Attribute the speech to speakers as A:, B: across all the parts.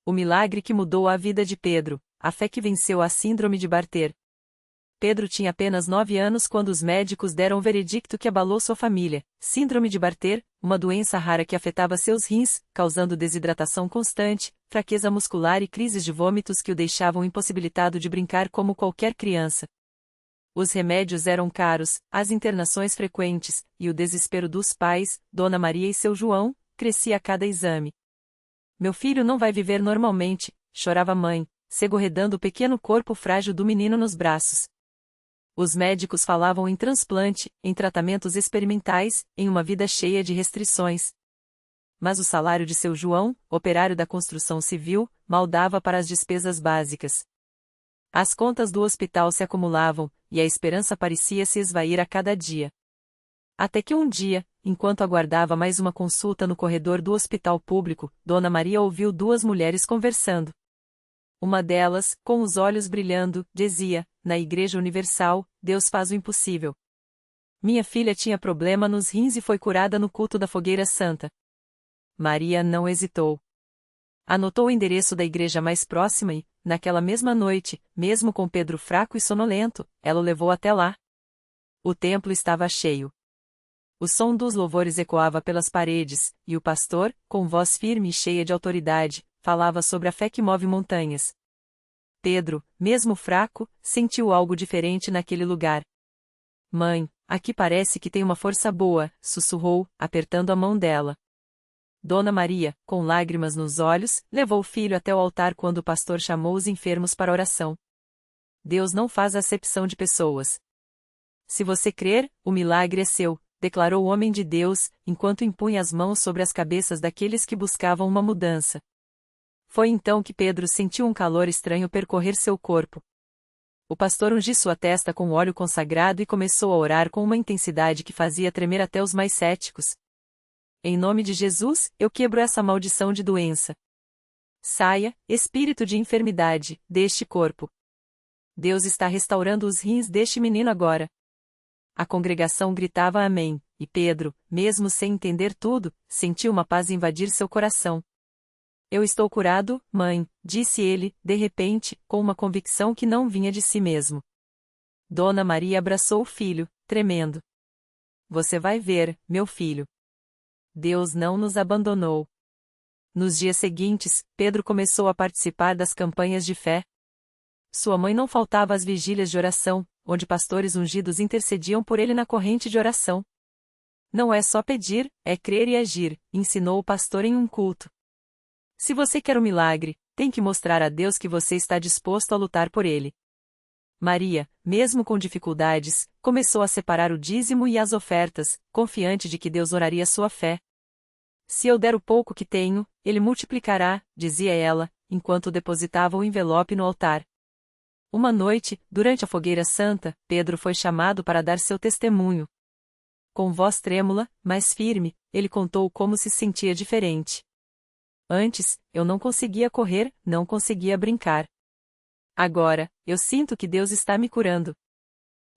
A: O milagre que mudou a vida de Pedro, a fé que venceu a síndrome de Barter. Pedro tinha apenas 9 anos quando os médicos deram o veredicto que abalou sua família: síndrome de Barter, uma doença rara que afetava seus rins, causando desidratação constante, fraqueza muscular e crises de vômitos que o deixavam impossibilitado de brincar como qualquer criança. Os remédios eram caros, as internações frequentes, e o desespero dos pais, Dona Maria e seu João, crescia a cada exame. Meu filho não vai viver normalmente, chorava a mãe, segurredando o pequeno corpo frágil do menino nos braços. Os médicos falavam em transplante, em tratamentos experimentais, em uma vida cheia de restrições. Mas o salário de seu João, operário da construção civil, mal dava para as despesas básicas. As contas do hospital se acumulavam, e a esperança parecia se esvair a cada dia. Até que um dia, enquanto aguardava mais uma consulta no corredor do hospital público, Dona Maria ouviu duas mulheres conversando. Uma delas, com os olhos brilhando, dizia: na Igreja Universal, Deus faz o impossível. Minha filha tinha problema nos rins e foi curada no culto da Fogueira Santa. Maria não hesitou. Anotou o endereço da igreja mais próxima e, naquela mesma noite, mesmo com Pedro fraco e sonolento, ela o levou até lá. O templo estava cheio. O som dos louvores ecoava pelas paredes, e o pastor, com voz firme e cheia de autoridade, falava sobre a fé que move montanhas. Pedro, mesmo fraco, sentiu algo diferente naquele lugar. Mãe, aqui parece que tem uma força boa, sussurrou, apertando a mão dela. Dona Maria, com lágrimas nos olhos, levou o filho até o altar quando o pastor chamou os enfermos para oração. Deus não faz acepção de pessoas. Se você crer, o milagre é seu, declarou o homem de Deus, enquanto impunha as mãos sobre as cabeças daqueles que buscavam uma mudança. Foi então que Pedro sentiu um calor estranho percorrer seu corpo. O pastor ungiu sua testa com óleo consagrado e começou a orar com uma intensidade que fazia tremer até os mais céticos. Em nome de Jesus, eu quebro essa maldição de doença. Saia, espírito de enfermidade, deste corpo. Deus está restaurando os rins deste menino agora. A congregação gritava amém, e Pedro, mesmo sem entender tudo, sentiu uma paz invadir seu coração. Eu estou curado, mãe, disse ele, de repente, com uma convicção que não vinha de si mesmo. Dona Maria abraçou o filho, tremendo. Você vai ver, meu filho. Deus não nos abandonou. Nos dias seguintes, Pedro começou a participar das campanhas de fé. Sua mãe não faltava às vigílias de oração, onde pastores ungidos intercediam por ele na corrente de oração. Não é só pedir, é crer e agir, ensinou o pastor em um culto. Se você quer um milagre, tem que mostrar a Deus que você está disposto a lutar por ele. Maria, mesmo com dificuldades, começou a separar o dízimo e as ofertas, confiante de que Deus oraria sua fé. Se eu der o pouco que tenho, ele multiplicará, dizia ela, enquanto depositava o envelope no altar. Uma noite, durante a Fogueira Santa, Pedro foi chamado para dar seu testemunho. Com voz trêmula, mas firme, ele contou como se sentia diferente. Antes, eu não conseguia correr, não conseguia brincar. Agora, eu sinto que Deus está me curando.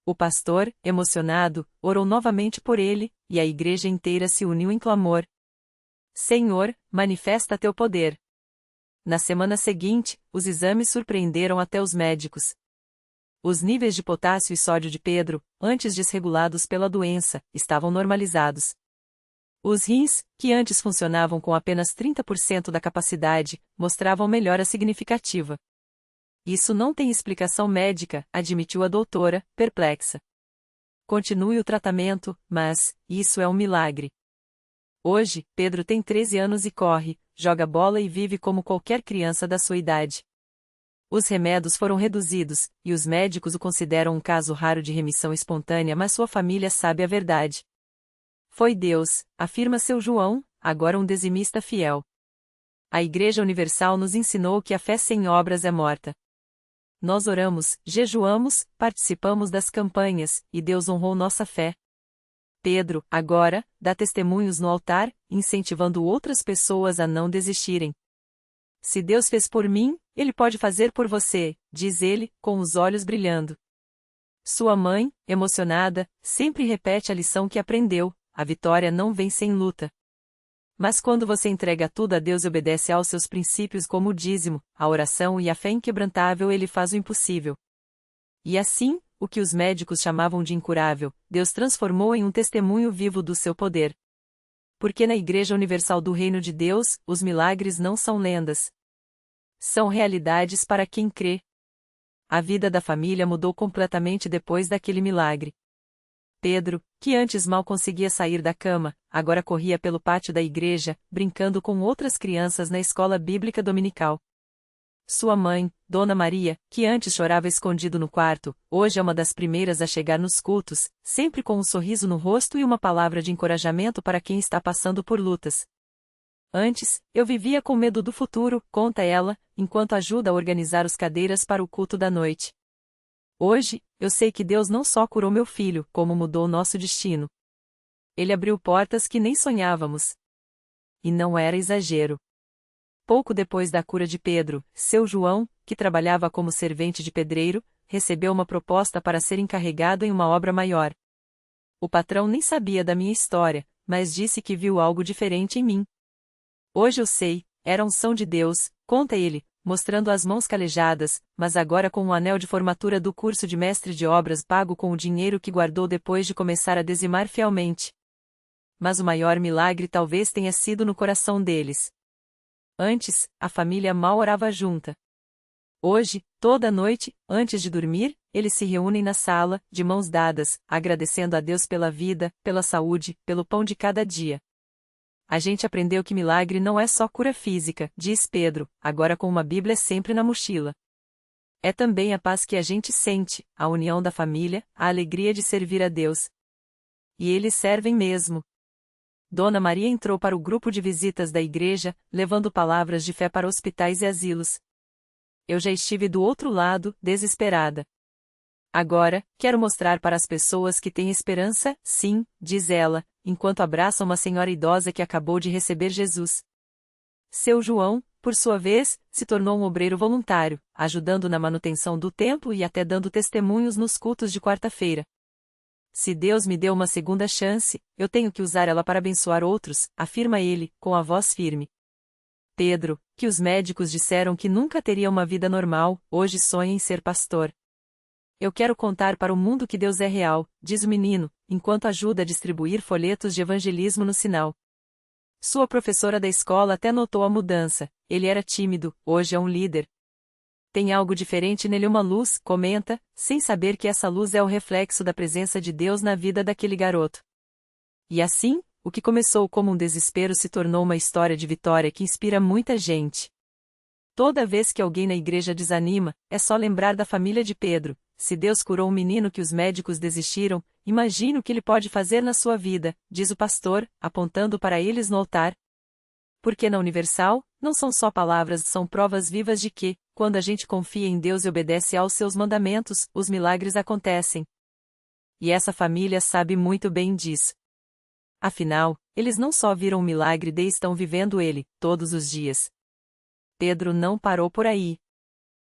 A: O pastor, emocionado, orou novamente por ele, e a igreja inteira se uniu em clamor. Senhor, manifesta teu poder. Na semana seguinte, os exames surpreenderam até os médicos. Os níveis de potássio e sódio de Pedro, antes desregulados pela doença, estavam normalizados. Os rins, que antes funcionavam com apenas 30% da capacidade, mostravam melhora significativa. Isso não tem explicação médica, admitiu a doutora, perplexa. Continue o tratamento, mas, isso é um milagre. Hoje, Pedro tem 13 anos e corre, joga bola e vive como qualquer criança da sua idade. Os remédios foram reduzidos, e os médicos o consideram um caso raro de remissão espontânea, mas sua família sabe a verdade. Foi Deus, afirma seu João, agora um dizimista fiel. A Igreja Universal nos ensinou que a fé sem obras é morta. Nós oramos, jejuamos, participamos das campanhas, e Deus honrou nossa fé. Pedro, agora, dá testemunhos no altar, incentivando outras pessoas a não desistirem. Se Deus fez por mim, Ele pode fazer por você, diz ele, com os olhos brilhando. Sua mãe, emocionada, sempre repete a lição que aprendeu: a vitória não vem sem luta. Mas quando você entrega tudo a Deus e obedece aos seus princípios como o dízimo, a oração e a fé inquebrantável, Ele faz o impossível. E assim, o que os médicos chamavam de incurável, Deus transformou em um testemunho vivo do seu poder. Porque na Igreja Universal do Reino de Deus, os milagres não são lendas. São realidades para quem crê. A vida da família mudou completamente depois daquele milagre. Pedro, que antes mal conseguia sair da cama, agora corria pelo pátio da igreja, brincando com outras crianças na escola bíblica dominical. Sua mãe, Dona Maria, que antes chorava escondido no quarto, hoje é uma das primeiras a chegar nos cultos, sempre com um sorriso no rosto e uma palavra de encorajamento para quem está passando por lutas. Antes, eu vivia com medo do futuro, conta ela, enquanto ajuda a organizar as cadeiras para o culto da noite. Hoje, eu sei que Deus não só curou meu filho, como mudou nosso destino. Ele abriu portas que nem sonhávamos. E não era exagero. Pouco depois da cura de Pedro, seu João, que trabalhava como servente de pedreiro, recebeu uma proposta para ser encarregado em uma obra maior. O patrão nem sabia da minha história, mas disse que viu algo diferente em mim. Hoje eu sei, era a unção de Deus, conta ele, mostrando as mãos calejadas, mas agora com o anel de formatura do curso de mestre de obras pago com o dinheiro que guardou depois de começar a dizimar fielmente. Mas o maior milagre talvez tenha sido no coração deles. Antes, a família mal orava junta. Hoje, toda noite, antes de dormir, eles se reúnem na sala, de mãos dadas, agradecendo a Deus pela vida, pela saúde, pelo pão de cada dia. A gente aprendeu que milagre não é só cura física, diz Pedro, agora com uma Bíblia sempre na mochila. É também a paz que a gente sente, a união da família, a alegria de servir a Deus. E eles servem mesmo. Dona Maria entrou para o grupo de visitas da igreja, levando palavras de fé para hospitais e asilos. Eu já estive do outro lado, desesperada. Agora, quero mostrar para as pessoas que têm esperança, sim, diz ela, enquanto abraça uma senhora idosa que acabou de receber Jesus. Seu João, por sua vez, se tornou um obreiro voluntário, ajudando na manutenção do templo e até dando testemunhos nos cultos de quarta-feira. Se Deus me deu uma segunda chance, eu tenho que usar ela para abençoar outros, afirma ele, com a voz firme. Pedro, que os médicos disseram que nunca teria uma vida normal, hoje sonha em ser pastor. Eu quero contar para o mundo que Deus é real, diz o menino, enquanto ajuda a distribuir folhetos de evangelismo no sinal. Sua professora da escola até notou a mudança, ele era tímido, hoje é um líder. Tem algo diferente nele, uma luz, comenta, sem saber que essa luz é o reflexo da presença de Deus na vida daquele garoto. E assim, o que começou como um desespero se tornou uma história de vitória que inspira muita gente. Toda vez que alguém na igreja desanima, é só lembrar da família de Pedro. Se Deus curou um menino que os médicos desistiram, imagine o que ele pode fazer na sua vida, diz o pastor, apontando para eles no altar. Porque na Universal, não são só palavras, são provas vivas de que, quando a gente confia em Deus e obedece aos seus mandamentos, os milagres acontecem. E essa família sabe muito bem disso. Afinal, eles não só viram um milagre e estão vivendo ele, todos os dias. Pedro não parou por aí.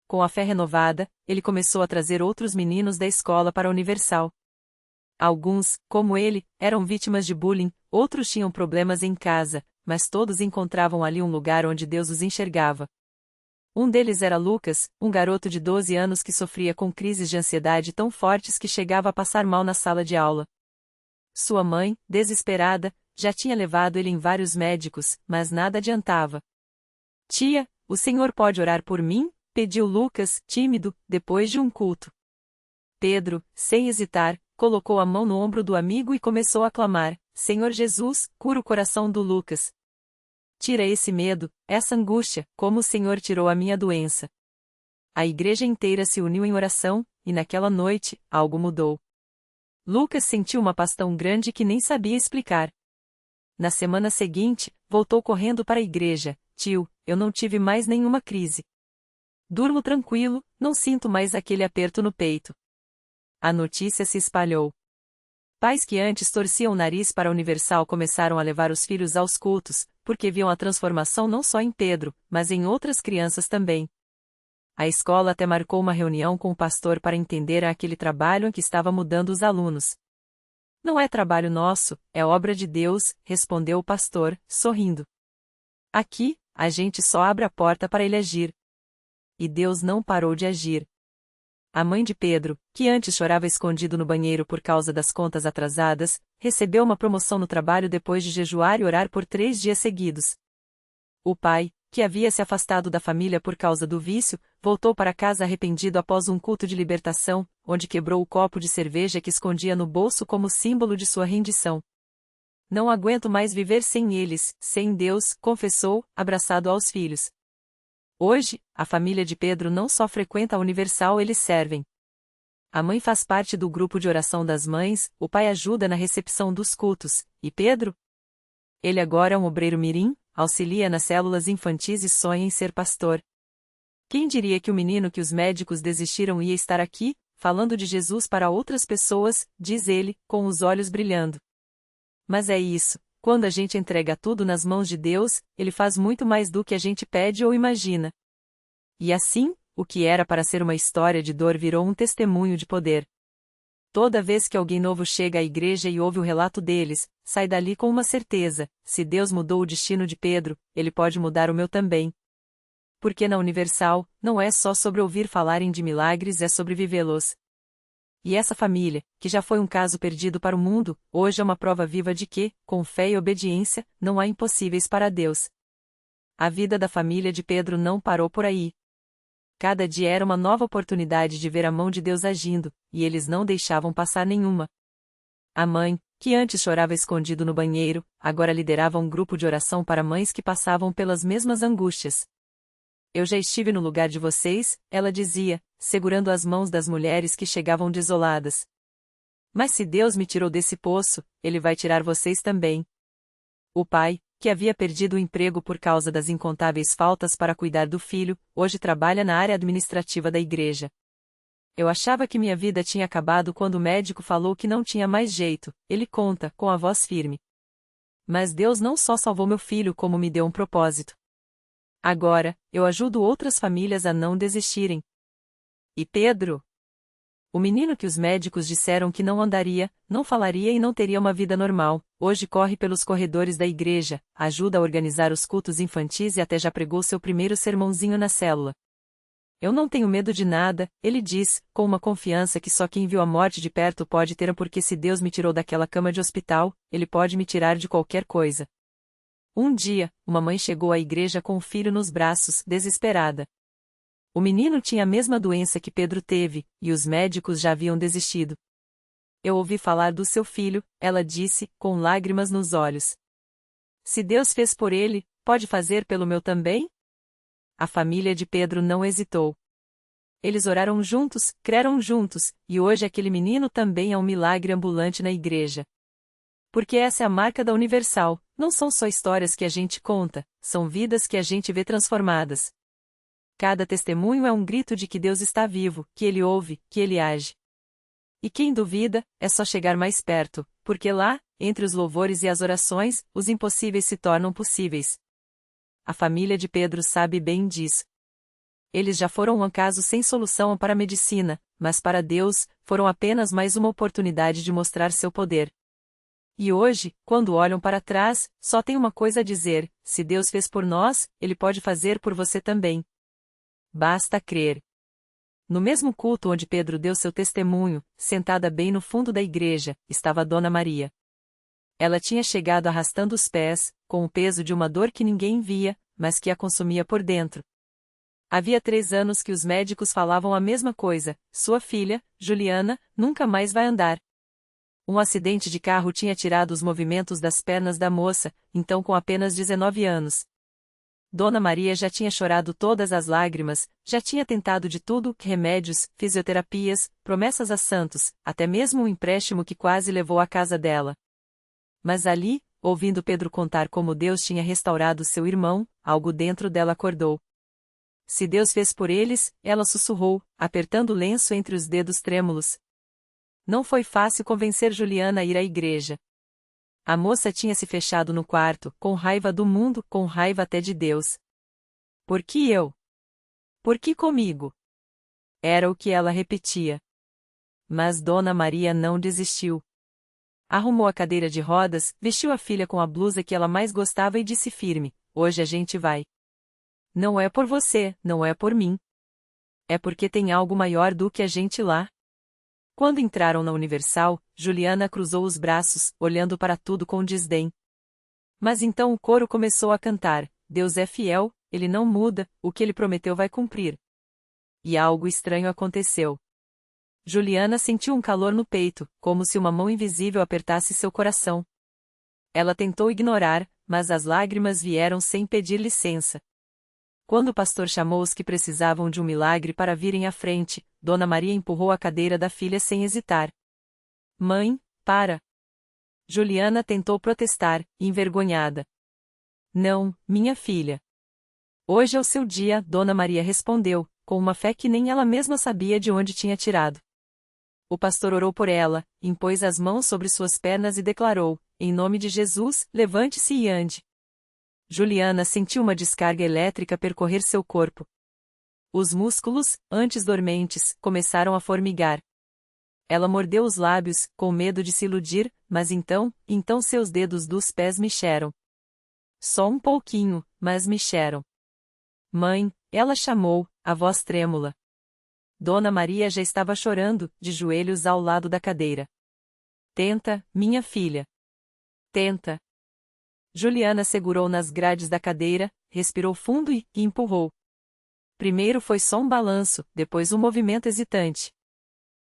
A: Com a fé renovada, ele começou a trazer outros meninos da escola para a Universal. Alguns, como ele, eram vítimas de bullying, outros tinham problemas em casa, mas todos encontravam ali um lugar onde Deus os enxergava. Um deles era Lucas, um garoto de 12 anos que sofria com crises de ansiedade tão fortes que chegava a passar mal na sala de aula. Sua mãe, desesperada, já tinha levado ele em vários médicos, mas nada adiantava. Tia, o senhor pode orar por mim? Pediu Lucas, tímido, depois de um culto. Pedro, sem hesitar, colocou a mão no ombro do amigo e começou a clamar: Senhor Jesus, cura o coração do Lucas. Tira esse medo, essa angústia, como o Senhor tirou a minha doença. A igreja inteira se uniu em oração, e naquela noite, algo mudou. Lucas sentiu uma paz tão grande que nem sabia explicar. Na semana seguinte, voltou correndo para a igreja: Tio, eu não tive mais nenhuma crise. Durmo tranquilo, não sinto mais aquele aperto no peito. A notícia se espalhou. Pais que antes torciam o nariz para a Universal começaram a levar os filhos aos cultos, porque viam a transformação não só em Pedro, mas em outras crianças também. A escola até marcou uma reunião com o pastor para entender aquele trabalho em que estava mudando os alunos. Não é trabalho nosso, é obra de Deus, respondeu o pastor, sorrindo. Aqui, a gente só abre a porta para ele agir. E Deus não parou de agir. A mãe de Pedro, que antes chorava escondido no banheiro por causa das contas atrasadas, recebeu uma promoção no trabalho depois de jejuar e orar por 3 dias seguidos. O pai, que havia se afastado da família por causa do vício, voltou para casa arrependido após um culto de libertação, onde quebrou o copo de cerveja que escondia no bolso como símbolo de sua rendição. Não aguento mais viver sem eles, sem Deus, confessou, abraçado aos filhos. Hoje, a família de Pedro não só frequenta a Universal, eles servem. A mãe faz parte do grupo de oração das mães, o pai ajuda na recepção dos cultos, e Pedro? Ele agora é um obreiro mirim, auxilia nas células infantis e sonha em ser pastor. Quem diria que o menino que os médicos desistiram ia estar aqui, falando de Jesus para outras pessoas, diz ele, com os olhos brilhando. Mas é isso, quando a gente entrega tudo nas mãos de Deus, Ele faz muito mais do que a gente pede ou imagina. E assim, o que era para ser uma história de dor virou um testemunho de poder. Toda vez que alguém novo chega à igreja e ouve o relato deles, sai dali com uma certeza: se Deus mudou o destino de Pedro, Ele pode mudar o meu também. Porque na Universal, não é só sobre ouvir falarem de milagres, é sobre vivê-los. E essa família, que já foi um caso perdido para o mundo, hoje é uma prova viva de que, com fé e obediência, não há impossíveis para Deus. A vida da família de Pedro não parou por aí. Cada dia era uma nova oportunidade de ver a mão de Deus agindo, e eles não deixavam passar nenhuma. A mãe, que antes chorava escondido no banheiro, agora liderava um grupo de oração para mães que passavam pelas mesmas angústias. Eu já estive no lugar de vocês, ela dizia, segurando as mãos das mulheres que chegavam desoladas. Mas se Deus me tirou desse poço, Ele vai tirar vocês também. O pai, que havia perdido o emprego por causa das incontáveis faltas para cuidar do filho, hoje trabalha na área administrativa da igreja. Eu achava que minha vida tinha acabado quando o médico falou que não tinha mais jeito, ele conta, com a voz firme. Mas Deus não só salvou meu filho como me deu um propósito. Agora, eu ajudo outras famílias a não desistirem. E Pedro? O menino que os médicos disseram que não andaria, não falaria e não teria uma vida normal, hoje corre pelos corredores da igreja, ajuda a organizar os cultos infantis e até já pregou seu primeiro sermãozinho na célula. Eu não tenho medo de nada, ele diz, com uma confiança que só quem viu a morte de perto pode ter, porque se Deus me tirou daquela cama de hospital, Ele pode me tirar de qualquer coisa. Um dia, uma mãe chegou à igreja com o filho nos braços, desesperada. O menino tinha a mesma doença que Pedro teve, e os médicos já haviam desistido. Eu ouvi falar do seu filho, ela disse, com lágrimas nos olhos. Se Deus fez por ele, pode fazer pelo meu também? A família de Pedro não hesitou. Eles oraram juntos, creram juntos, e hoje aquele menino também é um milagre ambulante na igreja. Porque essa é a marca da Universal, não são só histórias que a gente conta, são vidas que a gente vê transformadas. Cada testemunho é um grito de que Deus está vivo, que Ele ouve, que Ele age. E quem duvida, é só chegar mais perto, porque lá, entre os louvores e as orações, os impossíveis se tornam possíveis. A família de Pedro sabe bem disso. Eles já foram um caso sem solução para a medicina, mas para Deus, foram apenas mais uma oportunidade de mostrar seu poder. E hoje, quando olham para trás, só tem uma coisa a dizer: se Deus fez por nós, Ele pode fazer por você também. Basta crer. No mesmo culto onde Pedro deu seu testemunho, sentada bem no fundo da igreja, estava Dona Maria. Ela tinha chegado arrastando os pés, com o peso de uma dor que ninguém via, mas que a consumia por dentro. Havia 3 anos que os médicos falavam a mesma coisa: sua filha, Juliana, nunca mais vai andar. Um acidente de carro tinha tirado os movimentos das pernas da moça, então com apenas 19 anos. Dona Maria já tinha chorado todas as lágrimas, já tinha tentado de tudo, remédios, fisioterapias, promessas a santos, até mesmo um empréstimo que quase levou à casa dela. Mas ali, ouvindo Pedro contar como Deus tinha restaurado seu irmão, algo dentro dela acordou. Se Deus fez por eles, ela sussurrou, apertando o lenço entre os dedos trêmulos. Não foi fácil convencer Juliana a ir à igreja. A moça tinha se fechado no quarto, com raiva do mundo, com raiva até de Deus. Por que eu? Por que comigo? Era o que ela repetia. Mas Dona Maria não desistiu. Arrumou a cadeira de rodas, vestiu a filha com a blusa que ela mais gostava e disse firme: "Hoje a gente vai. Não é por você, não é por mim. É porque tem algo maior do que a gente lá." Quando entraram na Universal, Juliana cruzou os braços, olhando para tudo com desdém. Mas então o coro começou a cantar: "Deus é fiel, Ele não muda, o que Ele prometeu vai cumprir." E algo estranho aconteceu. Juliana sentiu um calor no peito, como se uma mão invisível apertasse seu coração. Ela tentou ignorar, mas as lágrimas vieram sem pedir licença. Quando o pastor chamou os que precisavam de um milagre para virem à frente, Dona Maria empurrou a cadeira da filha sem hesitar. "Mãe, para!" Juliana tentou protestar, envergonhada. "Não, minha filha. Hoje é o seu dia", Dona Maria respondeu, com uma fé que nem ela mesma sabia de onde tinha tirado. O pastor orou por ela, impôs as mãos sobre suas pernas e declarou: "Em nome de Jesus, levante-se e ande." Juliana sentiu uma descarga elétrica percorrer seu corpo. Os músculos, antes dormentes, começaram a formigar. Ela mordeu os lábios, com medo de se iludir, mas então seus dedos dos pés mexeram. Só um pouquinho, mas mexeram. "Mãe", ela chamou, a voz trêmula. Dona Maria já estava chorando, de joelhos ao lado da cadeira. "Tenta, minha filha. Tenta." Juliana segurou nas grades da cadeira, respirou fundo e empurrou. Primeiro foi só um balanço, depois um movimento hesitante.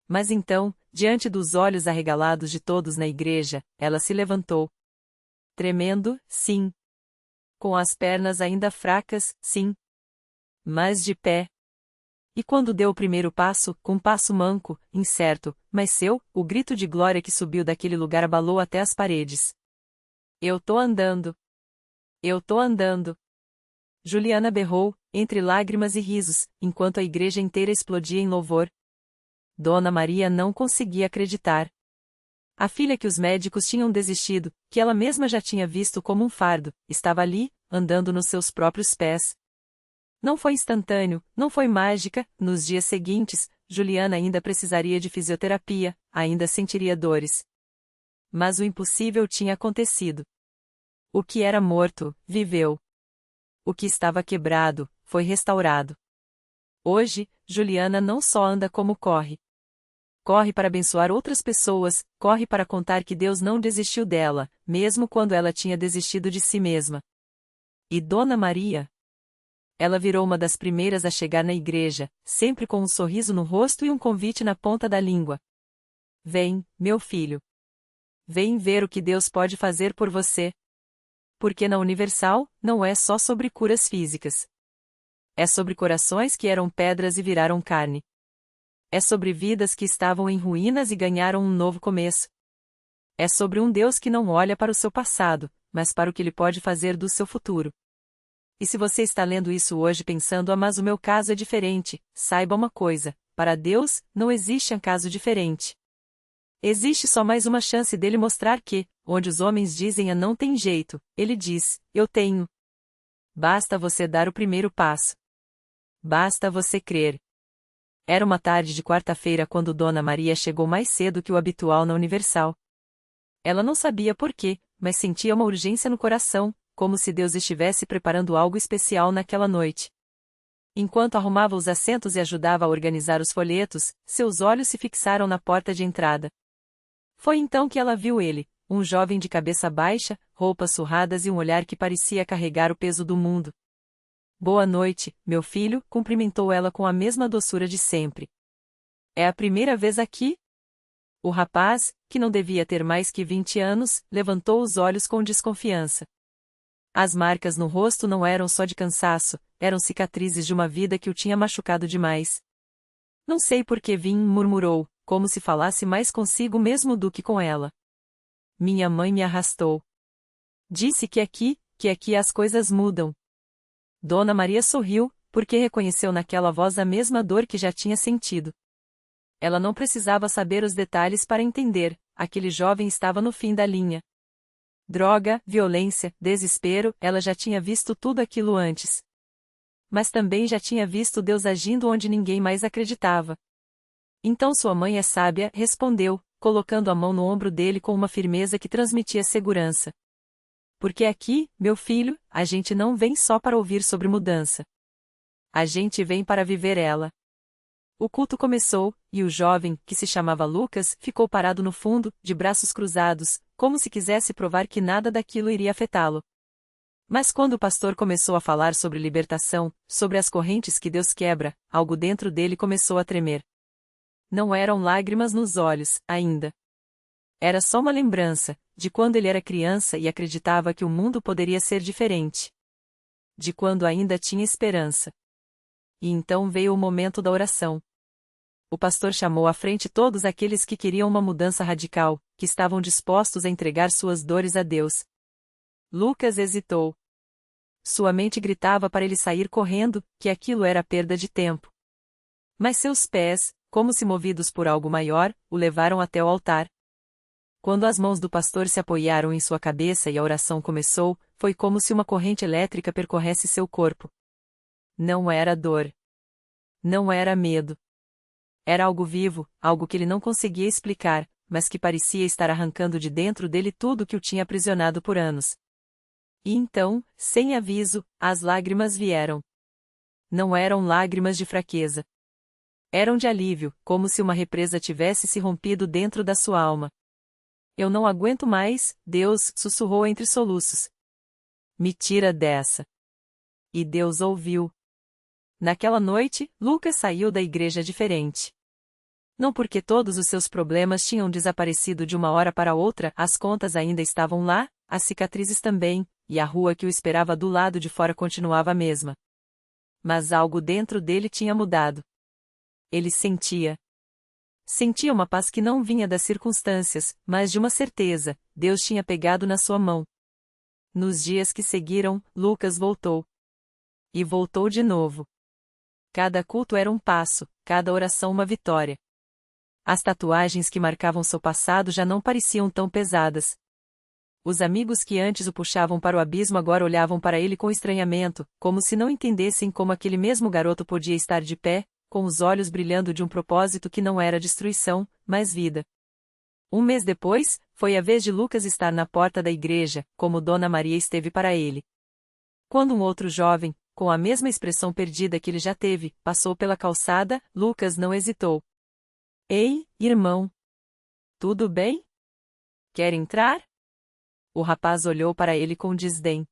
A: Mas então, diante dos olhos arregalados de todos na igreja, ela se levantou. Tremendo, sim. Com as pernas ainda fracas, sim. Mas de pé. E quando deu o primeiro passo, com um passo manco, incerto, mas seu, o grito de glória que subiu daquele lugar abalou até as paredes. "Eu tô andando. Eu tô andando." Juliana berrou, entre lágrimas e risos, enquanto a igreja inteira explodia em louvor. Dona Maria não conseguia acreditar. A filha que os médicos tinham desistido, que ela mesma já tinha visto como um fardo, estava ali, andando nos seus próprios pés. Não foi instantâneo, não foi mágica. Nos dias seguintes, Juliana ainda precisaria de fisioterapia, ainda sentiria dores. Mas o impossível tinha acontecido. O que era morto, viveu. O que estava quebrado, foi restaurado. Hoje, Juliana não só anda como corre. Corre para abençoar outras pessoas, corre para contar que Deus não desistiu dela, mesmo quando ela tinha desistido de si mesma. E Dona Maria? Ela virou uma das primeiras a chegar na igreja, sempre com um sorriso no rosto e um convite na ponta da língua. "Vem, meu filho. Vem ver o que Deus pode fazer por você." Porque na Universal, não é só sobre curas físicas. É sobre corações que eram pedras e viraram carne. É sobre vidas que estavam em ruínas e ganharam um novo começo. É sobre um Deus que não olha para o seu passado, mas para o que Ele pode fazer do seu futuro. E se você está lendo isso hoje pensando: "Ah, mas o meu caso é diferente", saiba uma coisa: para Deus, não existe um caso diferente. Existe só mais uma chance dele mostrar que, onde os homens dizem: "Ah, não tem jeito", ele diz: "Eu tenho." Basta você dar o primeiro passo. Basta você crer. Era uma tarde de quarta-feira quando Dona Maria chegou mais cedo que o habitual na Universal. Ela não sabia por quê, mas sentia uma urgência no coração, como se Deus estivesse preparando algo especial naquela noite. Enquanto arrumava os assentos e ajudava a organizar os folhetos, seus olhos se fixaram na porta de entrada. Foi então que ela viu ele, um jovem de cabeça baixa, roupas surradas e um olhar que parecia carregar o peso do mundo. "Boa noite, meu filho", cumprimentou ela com a mesma doçura de sempre. "É a primeira vez aqui?" O rapaz, que não devia ter mais que 20 anos, levantou os olhos com desconfiança. As marcas no rosto não eram só de cansaço, eram cicatrizes de uma vida que o tinha machucado demais. "Não sei por que vim", murmurou, como se falasse mais consigo mesmo do que com ela. "Minha mãe me arrastou. Disse que aqui as coisas mudam." Dona Maria sorriu, porque reconheceu naquela voz a mesma dor que já tinha sentido. Ela não precisava saber os detalhes para entender: aquele jovem estava no fim da linha. Droga, violência, desespero, ela já tinha visto tudo aquilo antes. Mas também já tinha visto Deus agindo onde ninguém mais acreditava. "Então sua mãe é sábia", respondeu, colocando a mão no ombro dele com uma firmeza que transmitia segurança. Porque aqui, meu filho, a gente não vem só para ouvir sobre mudança. A gente vem para viver ela. O culto começou, e o jovem, que se chamava Lucas, ficou parado no fundo, de braços cruzados, como se quisesse provar que nada daquilo iria afetá-lo. Mas quando o pastor começou a falar sobre libertação, sobre as correntes que Deus quebra, algo dentro dele começou a tremer. Não eram lágrimas nos olhos, ainda. Era só uma lembrança, de quando ele era criança e acreditava que o mundo poderia ser diferente. De quando ainda tinha esperança. E então veio o momento da oração. O pastor chamou à frente todos aqueles que queriam uma mudança radical, que estavam dispostos a entregar suas dores a Deus. Lucas hesitou. Sua mente gritava para ele sair correndo, que aquilo era perda de tempo. Mas seus pés, como se movidos por algo maior, o levaram até o altar. Quando as mãos do pastor se apoiaram em sua cabeça e a oração começou, foi como se uma corrente elétrica percorresse seu corpo. Não era dor. Não era medo. Era algo vivo, algo que ele não conseguia explicar, mas que parecia estar arrancando de dentro dele tudo que o tinha aprisionado por anos. E então, sem aviso, as lágrimas vieram. Não eram lágrimas de fraqueza. Eram de alívio, como se uma represa tivesse se rompido dentro da sua alma. Eu não aguento mais, Deus, sussurrou entre soluços. Me tira dessa. E Deus ouviu. Naquela noite, Lucas saiu da igreja diferente. Não porque todos os seus problemas tinham desaparecido de uma hora para outra, as contas ainda estavam lá, as cicatrizes também, e a rua que o esperava do lado de fora continuava a mesma. Mas algo dentro dele tinha mudado. Ele sentia. Sentia uma paz que não vinha das circunstâncias, mas de uma certeza: Deus tinha pegado na sua mão. Nos dias que seguiram, Lucas voltou. E voltou de novo. Cada culto era um passo, cada oração uma vitória. As tatuagens que marcavam seu passado já não pareciam tão pesadas. Os amigos que antes o puxavam para o abismo agora olhavam para ele com estranhamento, como se não entendessem como aquele mesmo garoto podia estar de pé, com os olhos brilhando de um propósito que não era destruição, mas vida. Um mês depois, foi a vez de Lucas estar na porta da igreja, como Dona Maria esteve para ele. Quando um outro jovem, com a mesma expressão perdida que ele já teve, passou pela calçada, Lucas não hesitou. Ei, irmão! Tudo bem? Quer entrar? O rapaz olhou para ele com desdém.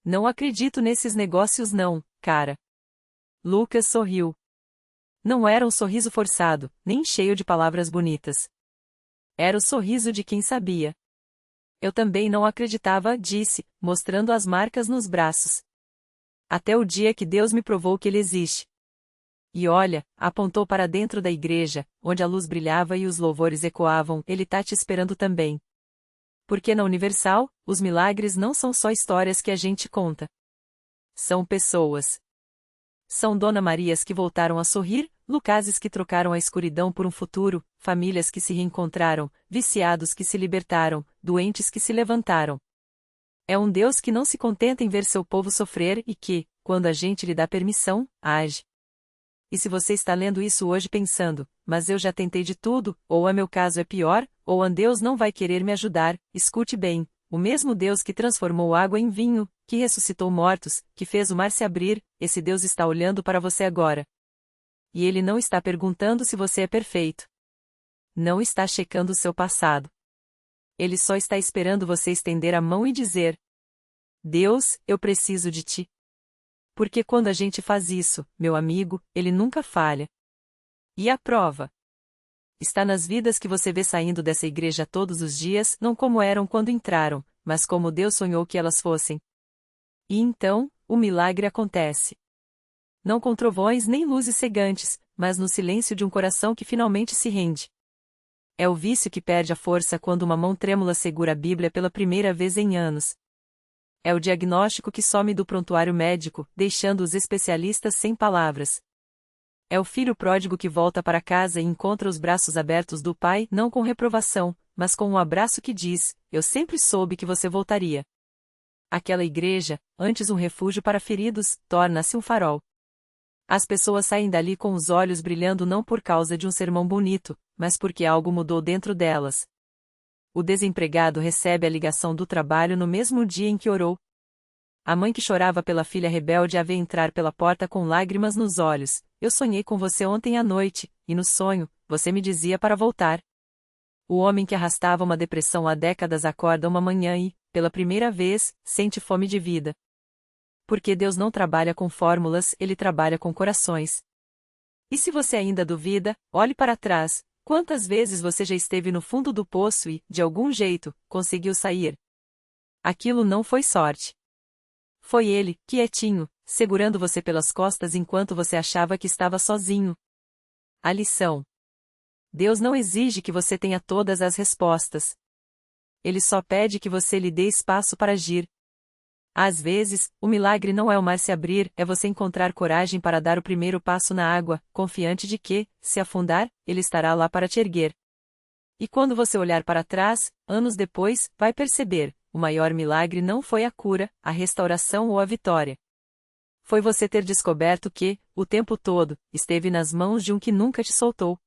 A: Não acredito nesses negócios não, cara. Lucas sorriu. Não era um sorriso forçado, nem cheio de palavras bonitas. Era o sorriso de quem sabia. Eu também não acreditava, disse, mostrando as marcas nos braços. Até o dia que Deus me provou que ele existe. E olha, apontou para dentro da igreja, onde a luz brilhava e os louvores ecoavam, ele tá te esperando também. Porque na Universal, os milagres não são só histórias que a gente conta. São pessoas. São Dona Marias que voltaram a sorrir, Lucases que trocaram a escuridão por um futuro, famílias que se reencontraram, viciados que se libertaram, doentes que se levantaram. É um Deus que não se contenta em ver seu povo sofrer e que, quando a gente lhe dá permissão, age. E se você está lendo isso hoje pensando, mas eu já tentei de tudo, ou a meu caso é pior, ou Deus não vai querer me ajudar, escute bem, o mesmo Deus que transformou água em vinho, que ressuscitou mortos, que fez o mar se abrir, esse Deus está olhando para você agora. E ele não está perguntando se você é perfeito. Não está checando o seu passado. Ele só está esperando você estender a mão e dizer: Deus, eu preciso de ti. Porque quando a gente faz isso, meu amigo, ele nunca falha. E a prova está nas vidas que você vê saindo dessa igreja todos os dias, não como eram quando entraram, mas como Deus sonhou que elas fossem. E então, o milagre acontece. Não com trovões nem luzes cegantes, mas no silêncio de um coração que finalmente se rende. É o vício que perde a força quando uma mão trêmula segura a Bíblia pela primeira vez em anos. É o diagnóstico que some do prontuário médico, deixando os especialistas sem palavras. É o filho pródigo que volta para casa e encontra os braços abertos do pai, não com reprovação, mas com um abraço que diz: eu sempre soube que você voltaria. Aquela igreja, antes um refúgio para feridos, torna-se um farol. As pessoas saem dali com os olhos brilhando não por causa de um sermão bonito, mas porque algo mudou dentro delas. O desempregado recebe a ligação do trabalho no mesmo dia em que orou. A mãe que chorava pela filha rebelde a vê entrar pela porta com lágrimas nos olhos. Eu sonhei com você ontem à noite, e no sonho, você me dizia para voltar. O homem que arrastava uma depressão há décadas acorda uma manhã e, pela primeira vez, sente fome de vida. Porque Deus não trabalha com fórmulas, Ele trabalha com corações. E se você ainda duvida, olhe para trás. Quantas vezes você já esteve no fundo do poço e, de algum jeito, conseguiu sair? Aquilo não foi sorte. Foi Ele, quietinho, segurando você pelas costas enquanto você achava que estava sozinho. A lição: Deus não exige que você tenha todas as respostas. Ele só pede que você lhe dê espaço para agir. Às vezes, o milagre não é o mar se abrir, é você encontrar coragem para dar o primeiro passo na água, confiante de que, se afundar, Ele estará lá para te erguer. E quando você olhar para trás, anos depois, vai perceber: o maior milagre não foi a cura, a restauração ou a vitória. Foi você ter descoberto que, o tempo todo, esteve nas mãos de um que nunca te soltou.